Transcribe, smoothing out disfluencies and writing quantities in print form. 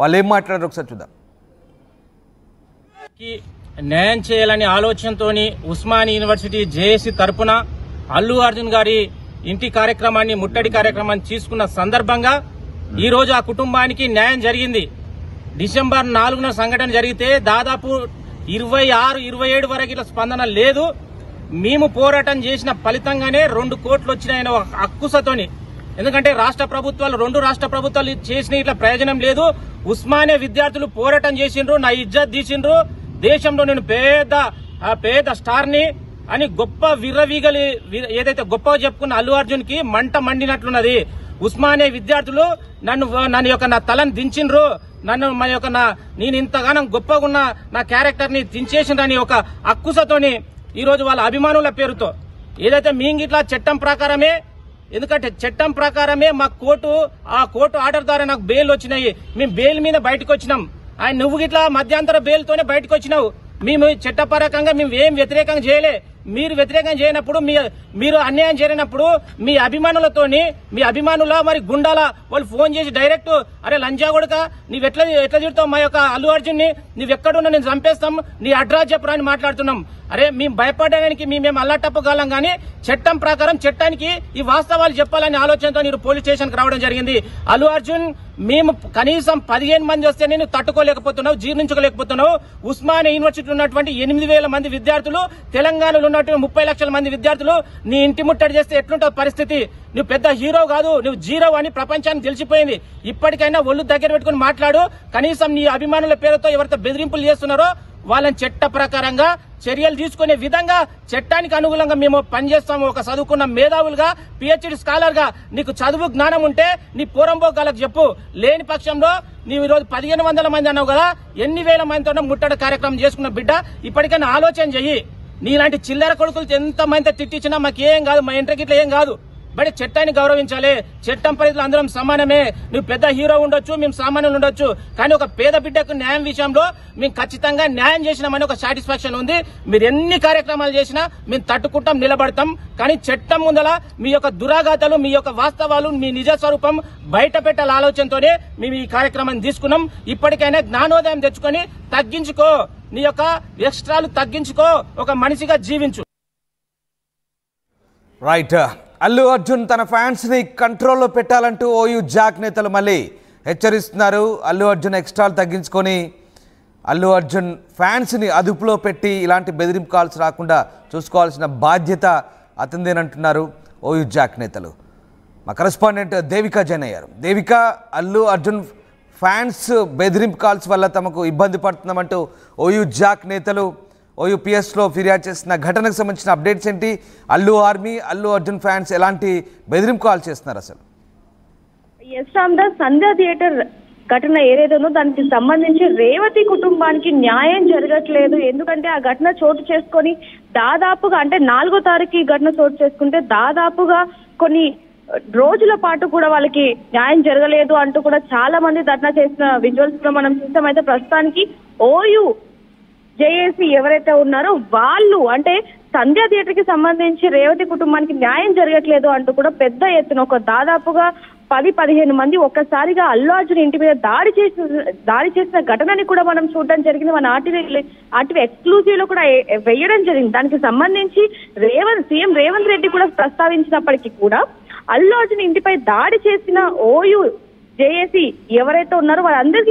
వాళ్ళు ఏం మాట్లాడారు ఒకసారి చూద్దాం. న్యాయం చేయాలని ఆలోచనతోని ఉస్మానియా యూనివర్సిటీ జేఏసీ తరపున అల్లు అర్జున్ గారి ఇంటి కార్యక్రమాన్ని ముట్టడి కార్యక్రమాన్ని తీసుకున్న సందర్భంగా ఈ రోజు ఆ కుటుంబానికి న్యాయం జరిగింది. డిసెంబర్ 4న సంఘటన జరిగితే దాదాపు 26-27 వరకు ఇట్లా స్పందన లేదు. మేము పోరాటం చేసిన ఫలితంగానే 2 కోట్లు వచ్చినాయని ఒక అక్కుసతోని. ఎందుకంటే రెండు రాష్ట్ర ప్రభుత్వాలు చేసిన ఇట్లా ప్రయోజనం లేదు. ఉస్మానియా విద్యార్థులు పోరాటం చేసిండ్రు, నా ఇజ్జత్ తీసిండ్రు, దేశంలో నేను పేద స్టార్ ని అని గొప్ప విర్రవీగలి ఏదైతే గొప్పగా చెప్పుకున్న అల్లు అర్జున్ కి మంట మండినట్లున్నది. ఉస్మానియా విద్యార్థులు నా తలని దించిండ్రు, నేను ఇంతగానం గొప్పగా ఉన్న నా క్యారెక్టర్ ని దించేసిండ్రని ఒక అక్కుసతోని ఈ రోజు వాళ్ళ అభిమానుల పేరుతో ఏదైతే మీంగిట్లా చట్టం ప్రకారమే, ఎందుకంటే చట్టం ప్రకారమే మా ఆ కోర్టు ఆర్డర్ ద్వారా నాకు బెయిల్ వచ్చినాయి. మేము బెయిల్ మీద బయటకు వచ్చినాం. నువ్వు గిట్లా మధ్యంతర బెయిల్తోనే బయటకు వచ్చినావు. మేము చట్టపరకంగా మేము ఏం వ్యతిరేకంగా చేయలే. మీరు వ్యతిరేకం చేయనప్పుడు, మీరు అన్యాయం జరిగినప్పుడు మీ అభిమానుల మరి గుండాల వాళ్ళు ఫోన్ చేసి డైరెక్ట్ అరే లంజా కొడుక ఎట్లా తిడతావు మా యొక్క అల్లు అర్జున్ ని, నువ్వెక్కడున్నా నేను చంపేస్తాం, నీ అడ్రస్ చెప్పరా అని మాట్లాడుతున్నాం. అరే మేము భయపడడానికి మేము అల్లాటప్పగలం కానీ చట్టం ప్రకారం చట్టానికి ఈ వాస్తవాలు చెప్పాలని ఆలోచనతో మీరు పోలీస్ స్టేషన్ కి రావడం జరిగింది. అల్లు అర్జున్ మేము కనీసం 15 మంది వస్తే నేను తట్టుకోలేకపోతున్నావు, జీర్ణించుకోలేకపోతున్నావు. ఉస్మానియా యూనివర్సిటీ ఉన్నటువంటి 8,000 మంది విద్యార్థులు, తెలంగాణలో ఉన్నటువంటి 30 లక్షల మంది విద్యార్థులు నీ ఇంటి ముట్టడి చేస్తే ఎట్లుంటుంది పరిస్థితి? నువ్వు పెద్ద హీరో కాదు, నువ్వు జీరో అని ప్రపంచానికి తెలిసిపోయింది. ఇప్పటికైనా ఒళ్ళు దగ్గర పెట్టుకుని మాట్లాడు. కనీసం నీ అభిమానుల పేరుతో ఎవరితో బెదిరింపులు చేస్తున్నారో వాళ్ళని చట్ట ప్రకారంగా చర్యలు తీసుకునే విధంగా చట్టానికి అనుగుణంగా మేము పనిచేస్తాము. ఒక చదువుకున్న మేధావులుగా, పిహెచ్డి స్కాలర్ గా నీకు చదువు జ్ఞానం ఉంటే నీ పూరంబోగాలకు చెప్పు. లేని పక్షంలో నీవు ఈరోజు 1500 మంది అన్నావు కదా, ఎన్ని వేల మందితో ముట్టడి కార్యక్రమం చేసుకున్న బిడ్డ ఇప్పటికైనా ఆలోచన చెయ్యి. నీలాంటి చిల్లర కొడుకులు ఎంత మంది తిట్టించినా మాకేం కాదు, మా ఇంటికి ఇట్లా ఏం కాదు. బట్ చట్టాన్ని గౌరవించాలి. చట్టం పరిధిలో అందరం సమానమే. నువ్వు పెద్ద హీరో ఉండొచ్చు, మేము సామాన్యులు ఉండొచ్చు, కానీ ఒక పేద బిడ్డకు న్యాయం విషయంలో మేము ఖచ్చితంగా న్యాయం చేసినామని ఒక సాటిస్ఫాక్షన్ ఉంది. మీరు ఎన్ని కార్యక్రమాలు చేసినా మేము తట్టుకుంటాం, నిలబడతాం. కానీ చట్టం ముందల మీ యొక్క దురాఘాతాలు, మీ యొక్క వాస్తవాలు, మీ నిజ స్వరూపం బయట పెట్టాల ఆలోచనతోనే మేము ఈ కార్యక్రమాన్ని తీసుకున్నాం. ఇప్పటికైనా జ్ఞానోదయం తెచ్చుకొని తగ్గించుకో, నీ యొక్క ఎక్స్ట్రాలు తగ్గించుకో, ఒక మనిషిగా జీవించు. రైట్. అల్లు అర్జున్ తన ఫ్యాన్స్ ని కంట్రోల్లో పెట్టాలంటూ ఓయూ జాక్ నేతలు మళ్ళీ హెచ్చరిస్తున్నారు. అల్లు అర్జున్ ఎక్స్ట్రాలు తగ్గించుకొని అల్లు అర్జున్ ఫ్యాన్స్ ని అదుపులో పెట్టి ఇలాంటి బెదిరింపు కాల్స్ రాకుండా చూసుకోవాల్సిన బాధ్యత అతనిదేనంటున్నారు ఓయూ జాక్ నేతలు. మా కరెస్పాండెంట్ దేవిక జైన్ అయ్యారు. దేవిక, అల్లు అర్జున్ ఫ్యాన్స్ బెదిరింపు కాల్స్ వల్ల తమకు ఇబ్బంది పడుతున్నామంటూ ఓయూ జాక్ నేతలు ఓయూపీఎస్లో ఫిర్యాదు చేసిన ఘటనకు సంబంధించిన అప్డేట్స్ ఏంటి? అల్లు ఆర్మీ, అల్లు అర్జున్ ఫ్యాన్స్ ఎలాంటి బెదిరింపు కాల్ చేస్తున్నారు అసలు? సంధ్య థియేటర్ ఘటన ఏదైతుందో దానికి సంబంధించి రేవతి కుటుంబానికి న్యాయం జరగట్లేదు. ఎందుకంటే ఆ ఘటన చోటు చేసుకొని దాదాపుగా అంటే 4వ తారీఖు ఈ ఘటన చోటు చేసుకుంటే దాదాపుగా కొన్ని రోజుల పాటు కూడా వాళ్ళకి న్యాయం జరగలేదు అంటూ కూడా చాలా మంది ధర్నా చేసిన విజువల్స్ లో మనం చూసామైతే ప్రస్తుతానికి ఓయూ జేఏసీ ఎవరైతే ఉన్నారో వాళ్ళు అంటే సంధ్య థియేటర్ కి సంబంధించి రేవతి కుటుంబానికి న్యాయం జరగట్లేదు అంటూ కూడా పెద్ద ఎత్తున ఒక దాదాపుగా 10-15 మంది ఒక్కసారిగా అల్లు అర్జున్ ఇంటి మీద దాడి చేసిన ఘటనని కూడా మనం చూడడం జరిగింది. మన ఆర్టీవీ ఎక్స్క్లూజివ్ లో కూడా వేయడం జరిగింది. దానికి సంబంధించి సీఎం రేవంత్ రెడ్డి కూడా ప్రస్తావించినప్పటికీ కూడా అల్లు అర్జున్ ఇంటిపై దాడి చేసిన ఓయూ జేఏసీ ఎవరైతే ఉన్నారో వాళ్ళందరికీ